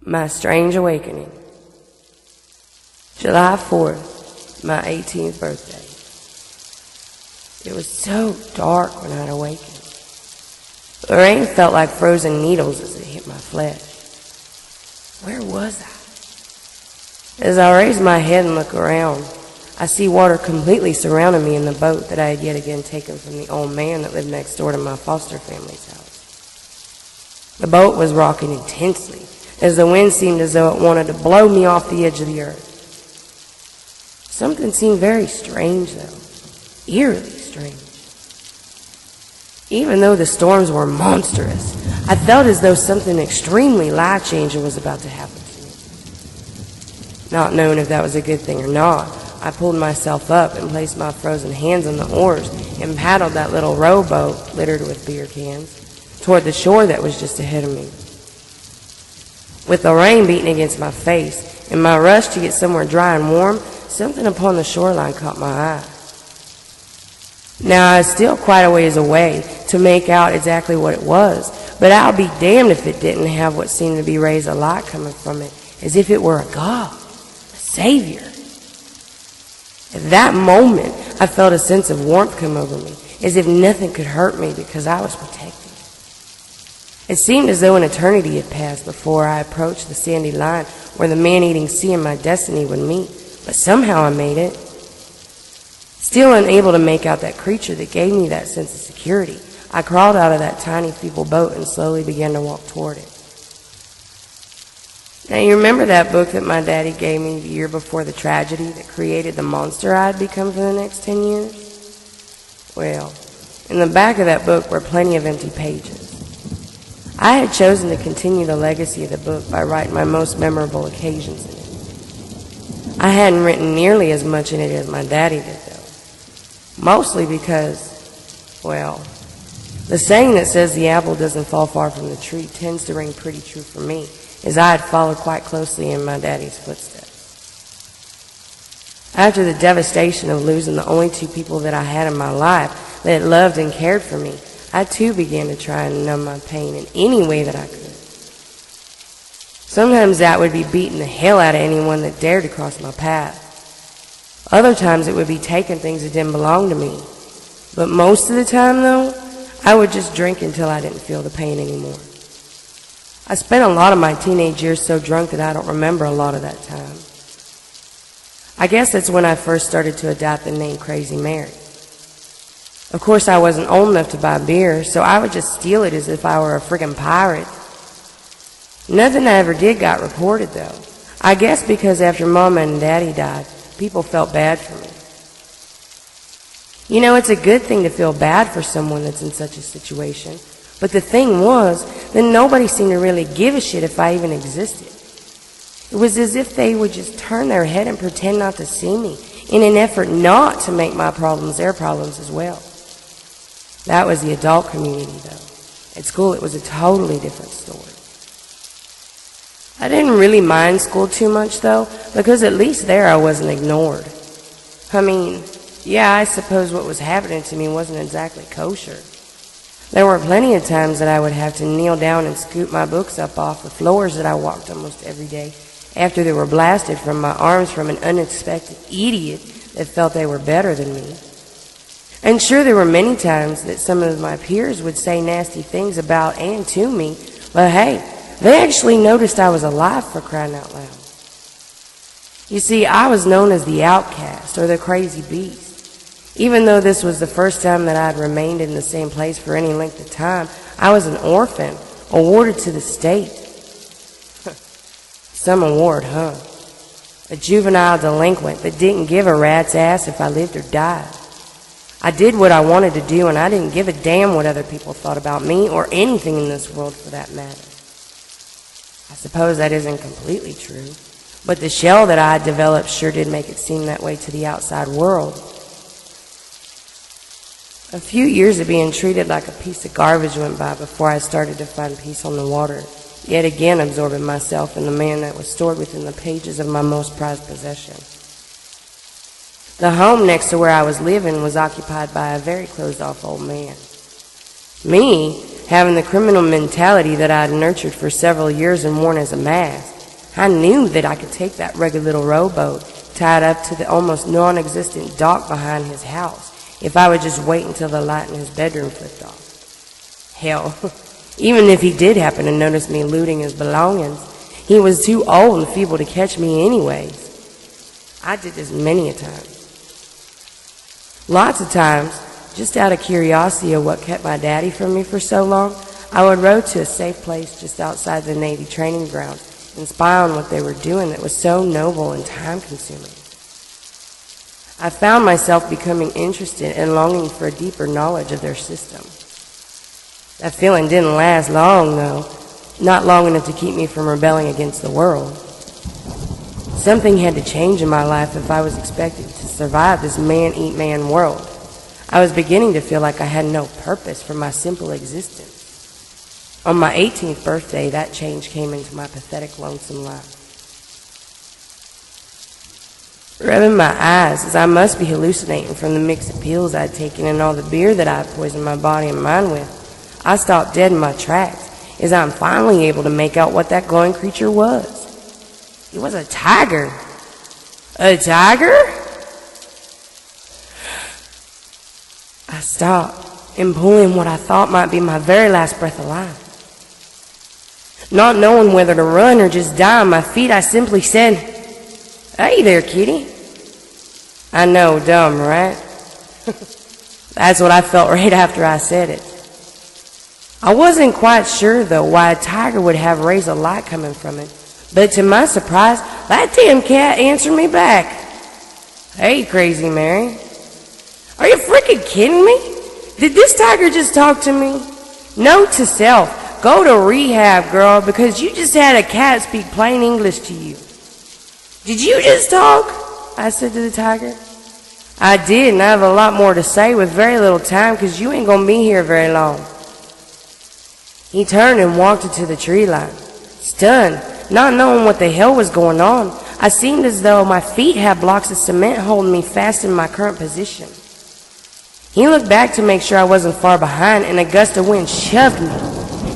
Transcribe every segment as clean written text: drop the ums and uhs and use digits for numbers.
My Strange Awakening. July 4th, my 18th birthday. It was so dark when I'd awakened. The rain felt like frozen needles as it hit my flesh. Where was I? As I raise my head and look around, I see water completely surrounding me in the boat that I had yet again taken from the old man that lived next door to my foster family's house. The boat was rocking intensely, as the wind seemed as though it wanted to blow me off the edge of the earth. Something seemed very strange, though. Eerily strange. Even though the storms were monstrous, I felt as though something extremely life-changing was about to happen to me. Not knowing if that was a good thing or not, I pulled myself up and placed my frozen hands on the oars and paddled that little rowboat, littered with beer cans, toward the shore that was just ahead of me. With the rain beating against my face and my rush to get somewhere dry and warm, something upon the shoreline caught my eye. Now, I was still quite a ways away to make out exactly what it was, but I'll be damned if it didn't have what seemed to be rays of light coming from it, as if it were a god, a savior. At that moment, I felt a sense of warmth come over me, as if nothing could hurt me because I was protected. It seemed as though an eternity had passed before I approached the sandy line where the man-eating sea and my destiny would meet, but somehow I made it. Still unable to make out that creature that gave me that sense of security, I crawled out of that tiny, feeble boat and slowly began to walk toward it. Now, you remember that book that my daddy gave me the year before the tragedy that created the monster I'd become for the next 10 years? Well, in the back of that book were plenty of empty pages. I had chosen to continue the legacy of the book by writing my most memorable occasions in it. I hadn't written nearly as much in it as my daddy did, though. Mostly because, well, the saying that says the apple doesn't fall far from the tree tends to ring pretty true for me, as I had followed quite closely in my daddy's footsteps. After the devastation of losing the only two people that I had in my life that loved and cared for me, I too began to try and numb my pain in any way that I could. Sometimes that would be beating the hell out of anyone that dared to cross my path. Other times it would be taking things that didn't belong to me. But most of the time, though, I would just drink until I didn't feel the pain anymore. I spent a lot of my teenage years so drunk that I don't remember a lot of that time. I guess that's when I first started to adopt the name Crazy Mary. Of course, I wasn't old enough to buy beer, so I would just steal it as if I were a friggin' pirate. Nothing I ever did got reported, though. I guess because after Mama and Daddy died, people felt bad for me. You know, it's a good thing to feel bad for someone that's in such a situation. But the thing was, then nobody seemed to really give a shit if I even existed. It was as if they would just turn their head and pretend not to see me, in an effort not to make my problems their problems as well. That was the adult community, though. At school, it was a totally different story. I didn't really mind school too much, though, because at least there I wasn't ignored. I mean, yeah, I suppose what was happening to me wasn't exactly kosher. There were plenty of times that I would have to kneel down and scoop my books up off the floors that I walked almost every day after they were blasted from my arms from an unexpected idiot that felt they were better than me. And sure, there were many times that some of my peers would say nasty things about and to me, but hey, they actually noticed I was alive, for crying out loud. You see, I was known as the outcast or the crazy beast. Even though this was the first time that I'd remained in the same place for any length of time, I was an orphan, awarded to the state. Some award, huh? A juvenile delinquent that didn't give a rat's ass if I lived or died. I did what I wanted to do, and I didn't give a damn what other people thought about me or anything in this world for that matter. I suppose that isn't completely true, but the shell that I had developed sure did make it seem that way to the outside world. A few years of being treated like a piece of garbage went by before I started to find peace on the water, yet again absorbing myself in the man that was stored within the pages of my most prized possession. The home next to where I was living was occupied by a very closed-off old man. Me, having the criminal mentality that I had nurtured for several years and worn as a mask. I knew that I could take that rugged little rowboat tied up to the almost non-existent dock behind his house if I would just wait until the light in his bedroom flipped off. Hell, even if he did happen to notice me looting his belongings, he was too old and feeble to catch me anyways. I did this many a time. Lots of times, just out of curiosity of what kept my daddy from me for so long, I would row to a safe place just outside the Navy training ground and spy on what they were doing that was so noble and time-consuming. I found myself becoming interested and longing for a deeper knowledge of their system. That feeling didn't last long, though, not long enough to keep me from rebelling against the world. Something had to change in my life if I was expected to survive this man-eat-man world. I was beginning to feel like I had no purpose for my simple existence. On my 18th birthday, that change came into my pathetic, lonesome life. Rubbing my eyes, as I must be hallucinating from the mix of pills I'd taken and all the beer that I'd poisoned my body and mind with, I stopped dead in my tracks as I'm finally able to make out what that glowing creature was. It was a tiger. A tiger? I stopped and pulling what I thought might be my very last breath alive. Not knowing whether to run or just die on my feet, I simply said, "Hey there, kitty." I know, dumb, right? That's what I felt right after I said it. I wasn't quite sure, though, why a tiger would have rays of light coming from it, but to my surprise, that damn cat answered me back. "Hey, Crazy Mary. Are you freaking kidding me? Did this tiger just talk to me? Note to self, go to rehab, girl, because you just had a cat speak plain English to you." "Did you just talk?" I said to the tiger. "I did, and I have a lot more to say with very little time, because you ain't gonna be here very long." He turned and walked into the tree line. Stunned, not knowing what the hell was going on, I seemed as though my feet had blocks of cement holding me fast in my current position. He looked back to make sure I wasn't far behind, and a gust of wind shoved me,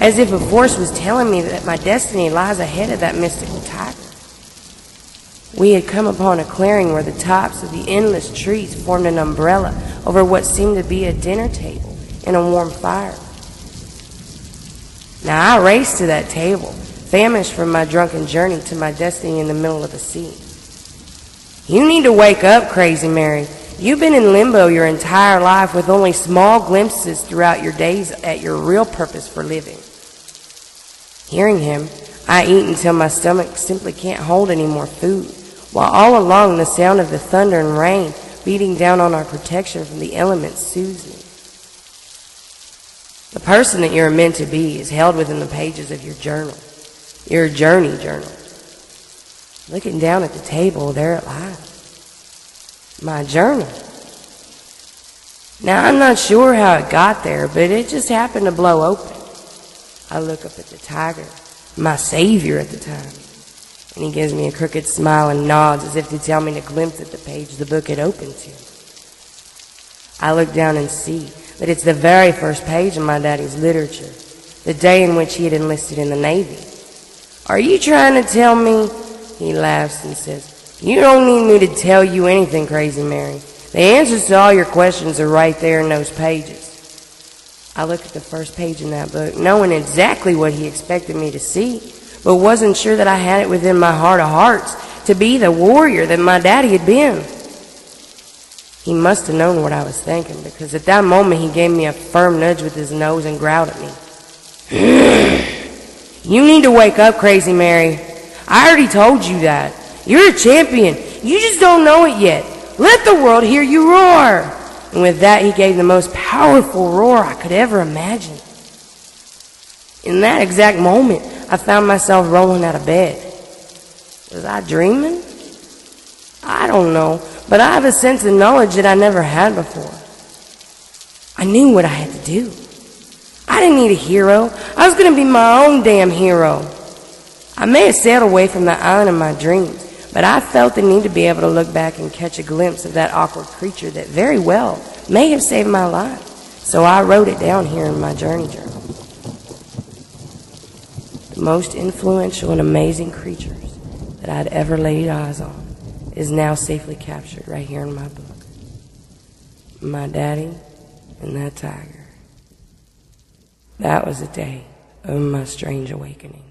as if a force was telling me that my destiny lies ahead of that mystical tiger. We had come upon a clearing where the tops of the endless trees formed an umbrella over what seemed to be a dinner table and a warm fire. Now I raced to that table, famished from my drunken journey to my destiny in the middle of the sea. "You need to wake up, Crazy Mary. You've been in limbo your entire life with only small glimpses throughout your days at your real purpose for living." Hearing him, I eat until my stomach simply can't hold any more food, while all along the sound of the thunder and rain beating down on our protection from the elements soothes me. The person that you're meant to be is held within the pages of your journal, your journey journal. Looking down at the table, there it lies. My journal. Now, I'm not sure how it got there, but it just happened to blow open. I look up at the tiger, my savior at the time, and he gives me a crooked smile and nods as if to tell me to glimpse at the page the book had opened to. I look down and see that it's the very first page of my daddy's literature, the day in which he had enlisted in the Navy. "Are you trying to tell me?" He laughs and says, "You don't need me to tell you anything, Crazy Mary. The answers to all your questions are right there in those pages." I looked at the first page in that book, knowing exactly what he expected me to see, but wasn't sure that I had it within my heart of hearts to be the warrior that my daddy had been. He must have known what I was thinking, because at that moment he gave me a firm nudge with his nose and growled at me. "You need to wake up, Crazy Mary. I already told you that. You're a champion. You just don't know it yet. Let the world hear you roar." And with that, he gave the most powerful roar I could ever imagine. In that exact moment, I found myself rolling out of bed. Was I dreaming? I don't know, but I have a sense of knowledge that I never had before. I knew what I had to do. I didn't need a hero. I was going to be my own damn hero. I may have sailed away from the island of my dreams, but I felt the need to be able to look back and catch a glimpse of that awkward creature that very well may have saved my life. So I wrote it down here in my journey journal. most influential and amazing creatures that I'd ever laid eyes on is now safely captured right here in my book. My daddy and that tiger. That was a day of my strange awakening.